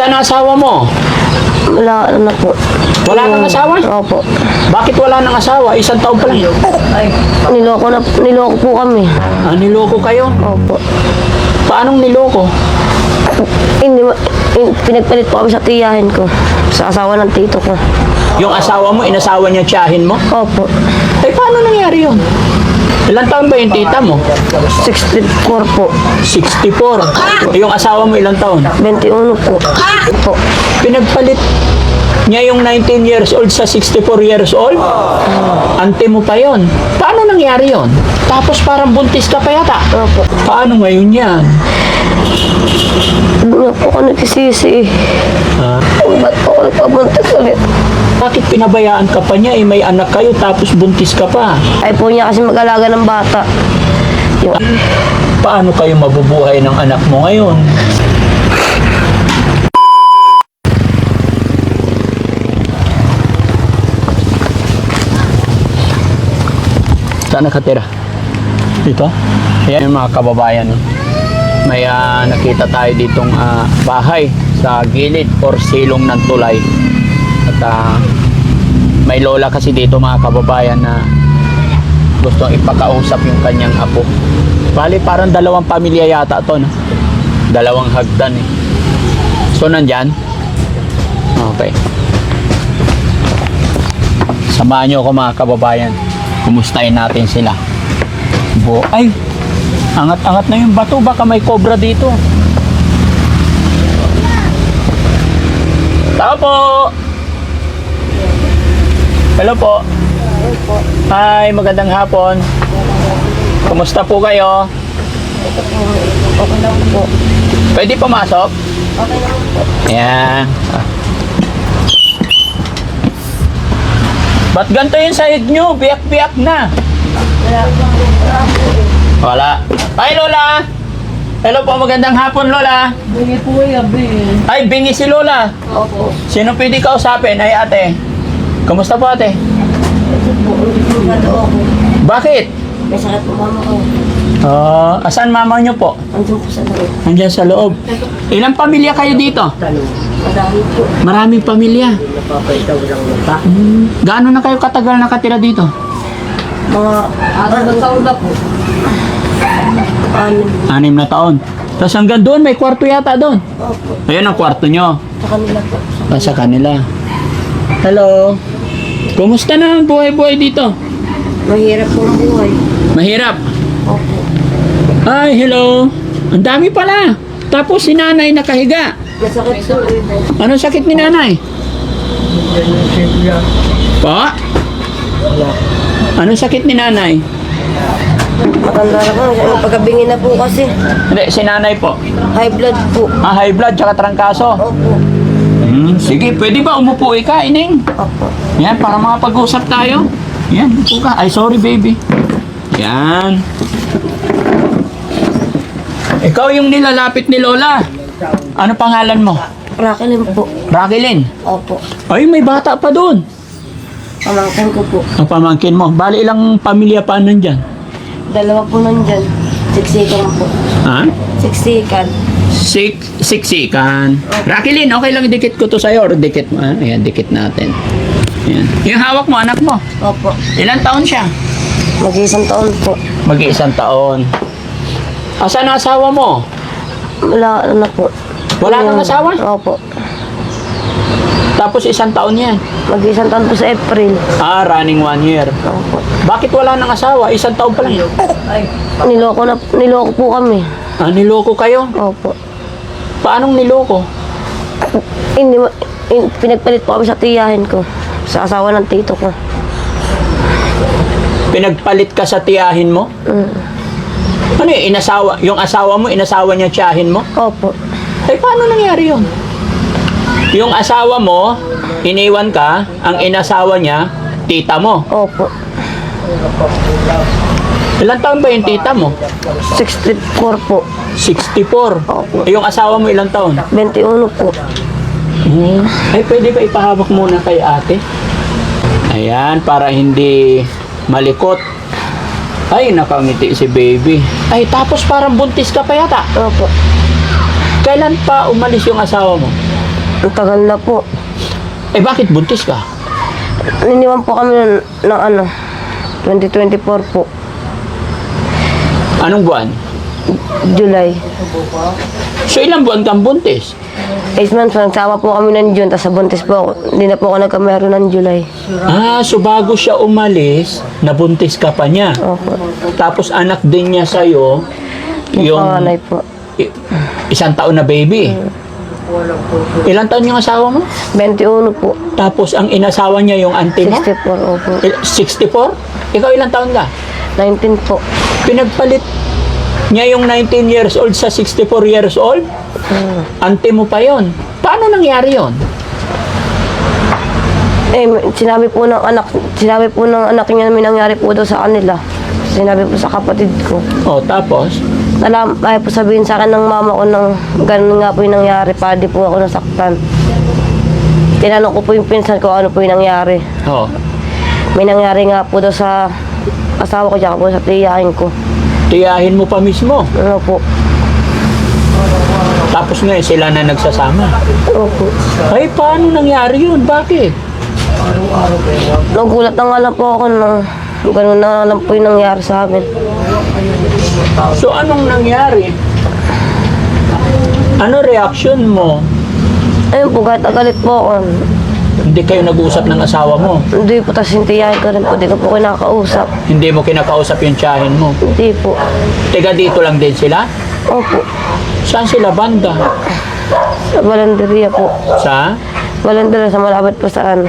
Asan ang asawa mo? Wala na po. Wala kang asawa? Opo. Bakit wala nang asawa? Isang taon pa lang. Niloko po kami. Ah, niloko kayo? Opo. Paanong niloko? Pinagpalit po kami sa tiyahin ko. Sa asawa ng tito ko. Yung asawa mo, inasawa niya tiyahin mo? Opo. Eh, paano nangyari yun? Ilang taon ba yung tita mo? 64 po. 64. Eh, yung asawa mo ilang taon? 21 po. Po. Pinagpalit niya yung 19 years old sa 64 years old? Ante mo pa yon. Paano nangyari yon? Tapos parang buntis ka pa yata. Opo. Paano ngayon yan? Doon na po ako nagsisisi. Ha? Ba't po ako nagpabuntis ulit? Bakit pinabayaan ka pa niya? Eh, may anak kayo tapos buntis ka pa. Ay po niya kasi mag-alaga ng bata. Yung, Paano kayo mabubuhay ng anak mo ngayon? Saan nakatira? Dito? Ayan yung mga kababayan. May nakita tayo ditong bahay sa gilid or silong ng tulay. At may lola kasi dito mga kababayan na gustong ipakausap yung kanyang apo. Bali parang dalawang pamilya yata to, no? Dalawang hagdan eh. So nandyan? Okay. Samahan nyo ako mga kababayan. Kumustahin natin sila. Ay! Angat-angat na yung bato. Baka may cobra dito. Tao po! Hello po. Hi, magandang hapon. Kumusta po kayo? okay lang po. Pwede pumasok? Okay lang po. Ayan. Ba't ganito yung sahig nyo? Biyak-biyak na. Wala. Hi, Lola! Hello po, magandang hapon, Lola. Bingi po yung Ay, bingi si Lola. Opo. Sino pwede kausapin? Ay, ate. Kumusta po, ate? Bakit? May sakit po mama ko. Asan mama nyo po? Andun po sa loob. Nandiyan sa loob. Ilang pamilya kayo dito? Madami po. Maraming pamilya. Napapalitaw ng mata. Gaano na kayo katagal nakatira dito? Mga 6 taon na po. 6 na taon. Tapos hanggang doon, may kwarto yata doon. Opo. Ayan ang kwarto nyo. Sa kanila po. Sa kanila. Hello. Kumusta na ang buhay-buhay dito? Mahirap po ang buhay. Mahirap. Opo. Ay, hello. Ang dami pala. Tapos si nanay nakahiga. Masakit po. Anong sakit ni nanay? Po? Anong sakit ni nanay? Matanda na po. Pagkabingin na po kasi. Hindi, si nanay po. High blood po. High blood tsaka trangkaso. Opo. Sige, pwede ba umupo ka, Ining? Opo. Yan, para makapag-usap tayo. Yan, upo ka. Ay, sorry, baby. Yan. Ikaw yung nilalapit ni Lola. Ano pangalan mo? Rakelin po. Raquelin. Opo. Ay, may bata pa doon. Pamangkin ko po. Ang pamangkin mo. Bali, ilang pamilya pa nandyan? 2 po nandyan. Siksikan po. Ha? Siksikan. Siksikan. Raquelin, okay lang dikit ko to sa'yo or dikit mo. Ayan, dikit natin. Ayan. Yung hawak mo, anak mo. Opo. Ilang taon siya? Mag-1 taon po. Mag-1 taon. Asan ang asawa mo? Wala na po. Wala kang asawa? Opo. Tapos 1 taon yan. Mag-1 taon po sa April. Running 1 year. Opo. Bakit wala nang asawa? 1 taon pa lang. Niloko po kami. Niloko kayo? Opo. Paanong niloko? Pinagpalit po kami sa tiyahin ko. Sa asawa ng tito ko. Pinagpalit ka sa tiyahin mo? Ano yung inasawa? Yung asawa mo, inasawa niya tiyahin mo? Opo. Eh, paano nangyari yun? Yung asawa mo, iniwan ka, ang inasawa niya, tita mo. Opo. Ilang taon ba yung tita mo? 64 po. 64. Opo. Eh, yung asawa mo ilang taon? 21 po. Ay, pwede ba ipahawak muna kay ate? Ayan, para hindi malikot. Ay, nakangiti si baby. Ay, tapos parang buntis ka pa yata. Opo. Kailan pa umalis yung asawa mo? Ang tagal na po. Eh bakit buntis ka? Niniwan po kami ng ano, 2024 po, Anong buwan? July. So ilang buwan kang buntis? 8 months, nagsama po kami ng June, tapos sa buntis po ako. Hindi na po ako nagkamero ng July. So bago siya umalis, nabuntis ka pa niya. Opo. Tapos anak din niya sa'yo, Yung yung panganay po. isang taon na baby. Ilang taon yung asawa mo? 21 po. Tapos ang inasawa niya yung auntie mo? 64, opo. 64? Ikaw ilang taon ka? 19 po. Pinagpalit niya yung 19 years old sa 64 years old? Auntie mo pa yon. Paano nangyari yon? Sinabi po ng anak niya na may nangyari po daw sa kanila. Sinabi po sa kapatid ko. Tapos? Ayaw po sabihin sa akin ng mama ko nang ganun nga po yung nangyari. Pwede po ako nasaktan. Tinanong ko po yung pinsan ko ano po yung nangyari. May nangyari nga po daw sa asawa ko tsaka po sa tiyahin ko. Tiyahin mo pa mismo? Ano po? Tapos nga sila na nagsasama? Opo. Ay, paano nangyari yun? Bakit? Nagulat na nga lang po ako nang ganun na lang po yung nangyari sa amin. So, anong nangyari? Ano reaction mo? Ayun po, kahit galit po ako. Hindi kayo nag-usap ng asawa mo? Hindi po, tas yung tiyahin ko rin po, di ko po kinakausap. Hindi mo kinakausap yung tiyahin mo? Hindi po. Tiga dito lang din sila? Opo. Saan sila banda? Sa Balanderia po. Sa? Balanderia sa malapit po sa ano.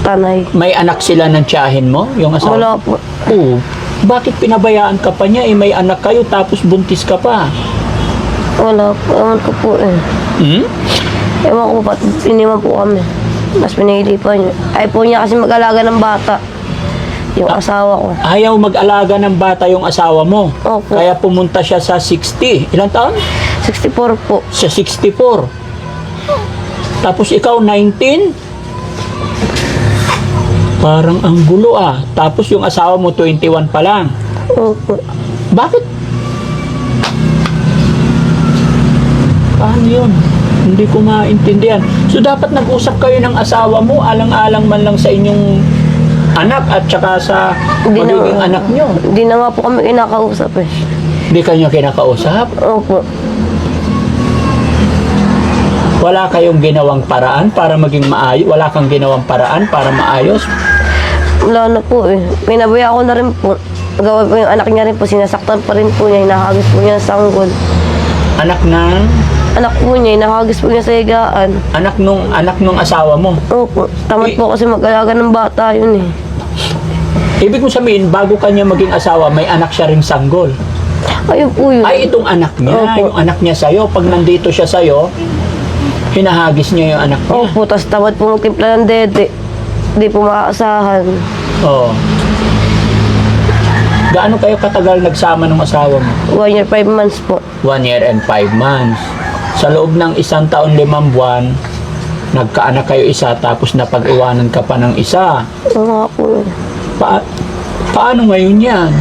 Tanay. May anak sila ng tiyahin mo? Yung asawa? Wala po. Oo. Bakit pinabayaan ka pa niya? May anak kayo tapos buntis ka pa. Wala po. Ewan ko po eh. Ewan ko ba't iniwan po kami. Mas pinili pa niya. Ayaw po niya kasi mag-alaga ng bata. Yung asawa ko. Ayaw mag-alaga ng bata yung asawa mo. Opo. Kaya pumunta siya sa 60. Ilang taon? 64 po. Sa 64. Tapos ikaw 19? Parang ang gulo ah. Tapos yung asawa mo 21 pa lang. Opo. Bakit? Paano yun? Hindi ko maintindihan. So dapat nag-usap kayo ng asawa mo, alang-alang man lang sa inyong anak at saka sa magiging anak nyo. Hindi na nga po kami kinakausap eh. Hindi kayo kinakausap? Opo. Wala kayong ginawang paraan para maging maayos? Wala kang ginawang paraan para maayos? Wala na po eh. Pinabaya ko na rin po. Gawa po yung anak niya rin po. Sinasaktan pa rin po niya. Hinahagis po niya sa sanggol. Anak ng? Anak po niya. Hinahagis po niya sa higaan. Anak nung asawa mo? Opo. Tamad po kasi mag-alaga ng bata yun eh. Ibig mo sabihin, bago kanya maging asawa, may anak siya ring sanggol. Ayun po yun. Ay, itong anak niya, Opo. yung anak niya sa'yo. Pag nandito siya sa'yo, hinahagis niya yung anak niya. Opo. Tapos tamad po magtimpla ng dede. Hindi po maaasahan. Oo. Gaano kayo katagal nagsama ng asawa mo? 1 year, 5 months po. 1 year and 5 months. Sa loob ng 1 taon, 5 buwan, nagkaanak kayo isa, tapos napag-iwanan ka pa ng isa. Oo nga po eh. Paano ngayon yan?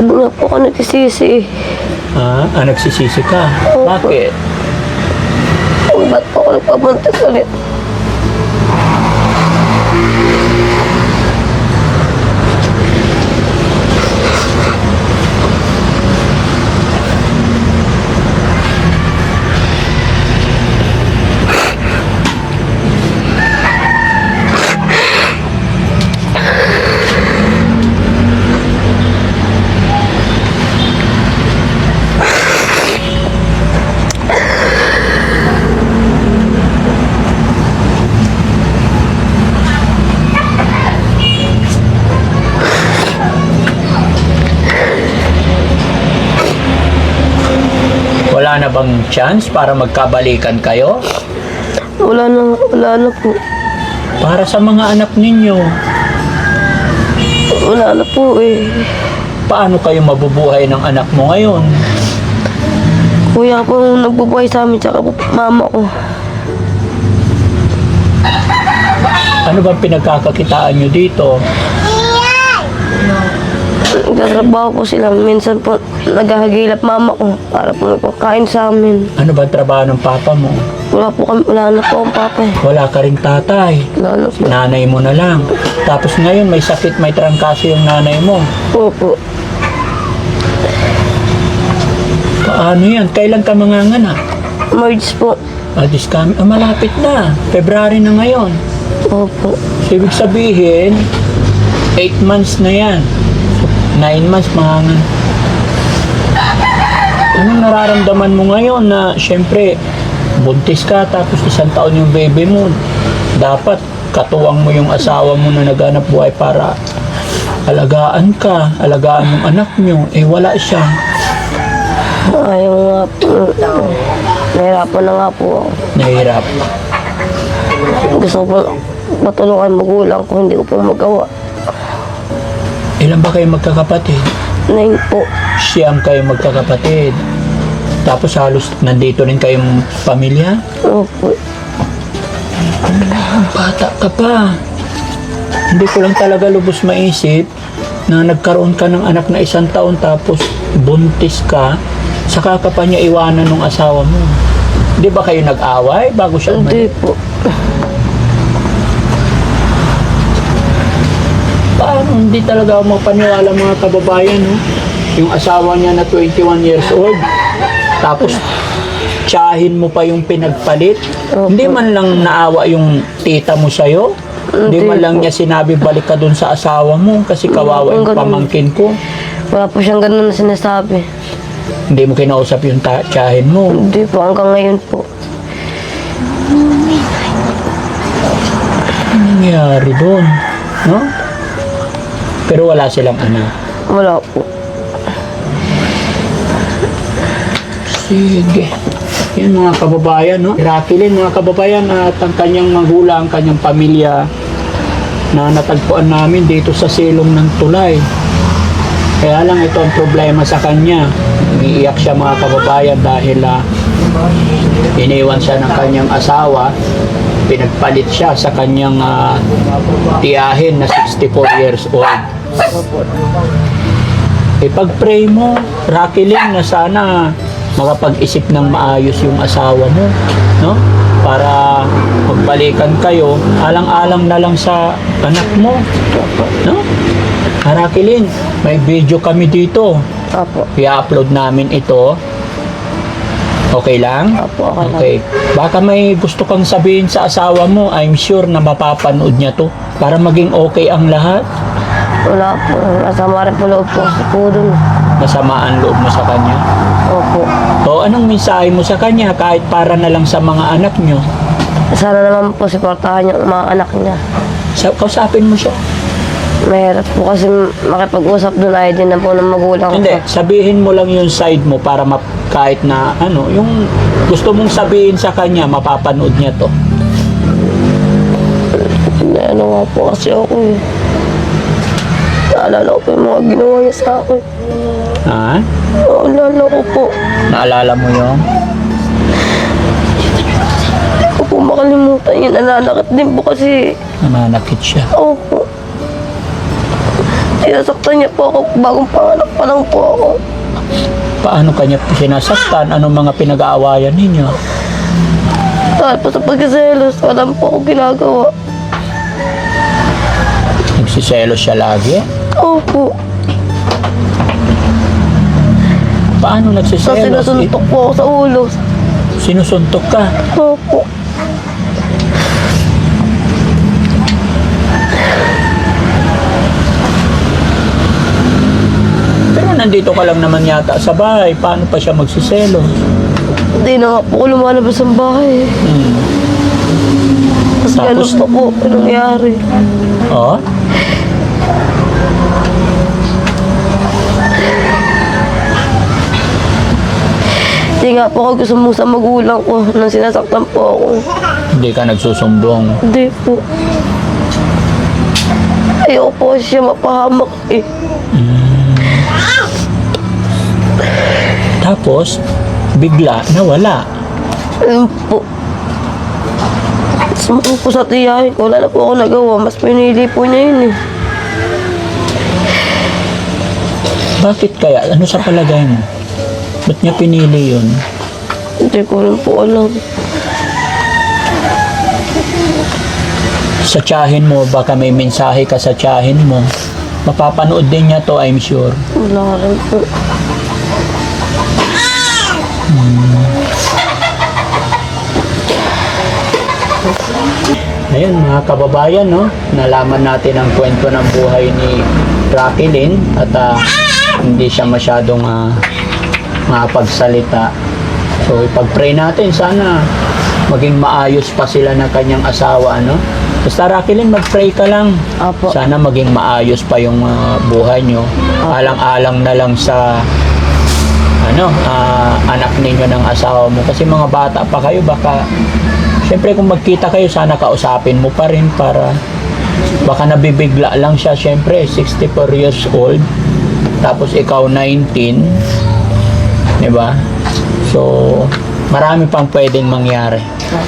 Doon na po ako nagsisisi eh. Nagsisisi ka? Opo. Bakit? Ba't po ako nagpabuntis ulit? Wala na bang chance para magkabalikan kayo? Wala na po. Para sa mga anak ninyo, Wala na po eh. paano kayo mabubuhay ng anak mo ngayon? Kuya po nagbubuhay sa amin tsaka po mama ko. Ano bang pinagkakakitaan nyo dito? Nagtatrabaho po sila. Minsan po naghahagilap mama ko para po may pagkain sa amin. Ano ba ang trabaho ng papa mo? Wala na po ang papa eh. Wala ka ring tatay. Wala na po. Nanay mo na lang. Tapos ngayon may sakit, may trangkaso yung nanay mo. Opo. Paano yan? Kailan ka manganganak? March po. Adis kami. Malapit na. February na ngayon. Opo. So, ibig sabihin, 8 months na yan. 9 months manganganak. Anong nararamdaman mo ngayon na syempre buntis ka tapos 1 taon yung baby mo? Dapat katuwang mo yung asawa mo na naghanap buhay para alagaan ka, alagaan yung anak nyo. Eh wala siya. Ayaw nga po. Nahirapan na nga po ako. Nahirap. Gusto ko po matulungan magulang ko, hindi ko po magawa. Ilan ba kayo magkakapatid? 9 po. Siyam kayo magkakapatid. Tapos halos nandito rin kayong pamilya? Opo. Bata ka pa. Hindi ko lang talaga lubos maisip na nagkaroon ka ng anak na 1 taon tapos buntis ka, saka ka pa niya iwanan ng asawa mo. Di ba kayo nag-away bago siya Hindi umalis? po. Paano hindi talaga ako mapaniwala mga kababayan, no? Yung asawa niya na 21 years old, tapos tsahin mo pa yung pinagpalit. Opo. Hindi man lang naawa yung tita mo sa'yo. Hindi Hindi man lang po. niya sinabi balik ka dun sa asawa mo kasi kawawa yung Ganun. pamangkin ko. Wala po siyang ganun na sinasabi. Hindi mo kinausap yung tsahin mo. Hindi po, hanggang ngayon po. Ano nangyari doon? No? Pero wala silang anak. Wala po. Sige. Yan mga kababayan, no? Miraculin mga kababayan at ang kanyang magulang, kanyang pamilya na natagpuan namin dito sa silong ng tulay. Kaya lang ito ang problema sa kanya. Umiiyak siya mga kababayan dahil iniwan siya ng kanyang asawa. Pinagpalit siya sa kanyang tiyahin na 64 years old. Ipag-pray mo, Raquelin, na sana makapag-isip ng maayos yung asawa mo, no? Para magbalikan kayo, alang-alang na lang sa anak mo, no? Raquelin, may video kami dito. Opo. I-upload namin ito. Okay lang? Opo, okay lang. Okay. Baka may gusto kang sabihin sa asawa mo, I'm sure na mapapanood niya to para maging okay ang lahat. Wala po. Masama rin po loob po kasi po dun. Masama ang loob mo sa kanya. Opo. O anong mensahe mo sa kanya kahit para na lang sa mga anak nyo? Sana naman po supportahan yung mga anak niya. Kausapin mo siya. Mahirap po kasi makipag-usap doon ay din na po ng magulang ko. Hindi, sabihin mo lang yung side mo para kahit na ano, yung gusto mong sabihin sa kanya, mapapanood niya to. Ano nga po kasi ako eh. Naalala ko po yung mga ginawa niya sa akin. Ha? Naalala ko po. Naalala mo yung? Hindi ko po makalimutan yun. Nananakit din po kasi. Nananakit siya. Opo. Sinasaktan niya po ako. Bagong panganak pa lang po ako. Paano kanya sinasaktan? Anong mga pinag-aawayan ninyo? Dahil po sa pagkaselos, wala po ako ginagawa. Nagsiselos siya lagi? Opo. Paano Tapos nagsiselos? sinusuntok po ako sa ulo. Sinusuntok ka? Opo. Pero nandito ka lang naman yata sa bahay. Paano pa siya magsiselos? Hindi na nga po ako lumalabas ng bahay. Tapos Tapos? gano'n pa po ang nangyari. Oh? Hindi nga po ako gusto mo sa magulang ko nang sinasaktan po ako. Hindi ka nagsusumbong. Hindi po. Ayoko po siya mapahamak eh. Tapos, bigla nawala. Ayun po. Sumunod po sa tiyahin ko. Wala na po ako nagawa. Mas pinili po niya yun eh. Bakit kaya? Ano sa palagay mo? Ba't niya pinili yun? Hindi ko rin po alam. Sa tiyahin mo, baka may mensahe ka sa tiyahin mo. Mapapanood din niya to, I'm sure. Wala rin po. Ayun mga kababayan, no? Nalaman natin ang kwento ng buhay ni Rakilin at hindi siya masyadong makapagsalita. So ipag-pray natin, sana maging maayos pa sila ng kanyang asawa, ano? Basta Rakilin, mag-pray ka lang. Apo. Sana maging maayos pa yung buhay nyo. Alang-alang na lang sa anak ninyo ng asawa mo. Kasi mga bata pa kayo, baka siyempre kung magkita kayo, sana kausapin mo pa rin para baka nabibigla lang siya. Siyempre, 64 years old. Tapos ikaw 19. Diba? So, marami pang pwedeng mangyari.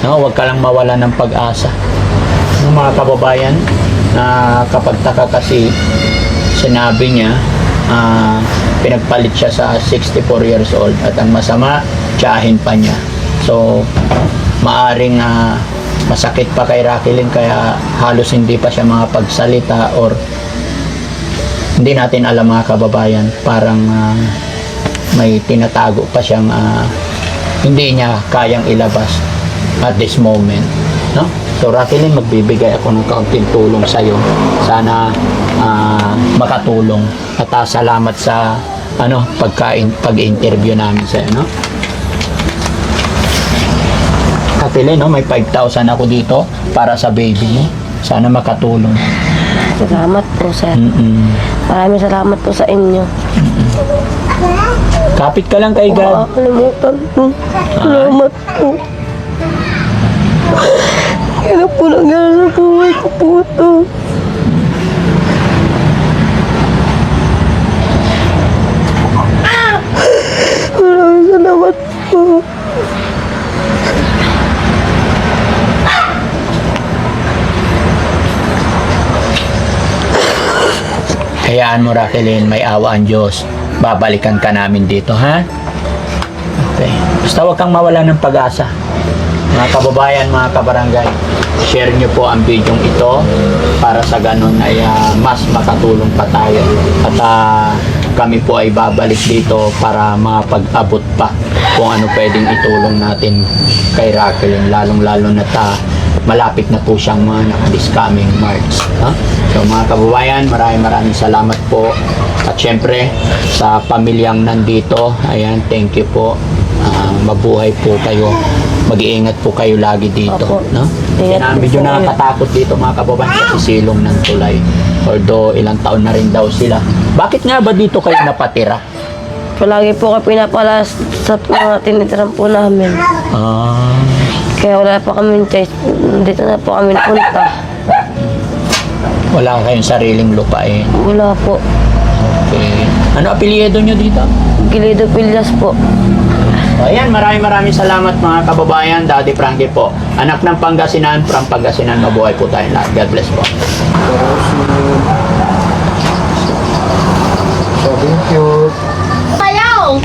No? Huwag ka lang mawala ng pag-asa. Yung mga kababayan, kapagtaka kasi sinabi niya, pinagpalit siya sa 64 years old at ang masama, tiyahin pa niya. So, maaring masakit pa kay Rakilin kaya halos hindi pa siya makapagsalita or hindi natin alam mga kababayan, parang may tinatago pa siyang hindi niya kayang ilabas at this moment, no? So Rakilin, magbibigay ako ng kaunting tulong sa iyo. Sana makatulong at salamat sa pag-interview namin sa iyo, no? Rakilin, no, may 5,000 ako dito para sa baby mo. Sana makatulong. Salamat po, sir. Maraming salamat po sa inyo. Kapit ka lang kay God. Makakalimutan po. Salamat po. Kaya po nangyari sa buhay ko po ito. Maraming salamat po. Hayaan mo, Rakilin, may awa ang Diyos. Babalikan ka namin dito, ha? Okay. Basta huwag kang mawala ng pag-asa. Mga kababayan, mga kabarangay, share nyo po ang video ito para sa ganun ay mas makatulong pa tayo. At kami po ay babalik dito para mapag-abot pa kung ano pwedeng itulong natin kay Rakilin, lalong-lalo na malapit na po siyang this coming March. No? So mga kababayan, maraming salamat po. At syempre, sa pamilyang nandito, ayan, thank you po. Mabuhay po kayo. Mag-iingat po kayo lagi dito. Opo. No? Ingat po Medyo po nakakatakot dito mga kababayan kasi silong ng tulay. Although ilang taon na rin daw sila. Bakit nga ba dito kayo napatira? Palagi po ka pinapalas sa mga tinitiran po namin. Kaya wala pa kami choice. Dito na po kami napunta. Wala kayong sariling lupain. Wala po. Okay. Ano apelyido nyo dito? Gilido Pilyas po. Ayan, maraming salamat mga kababayan. Daddy Frankie po. Anak ng Pangasinan, from Pangasinan. Mabuhay po tayong lahat. God bless po. So, thank you. Ayaw!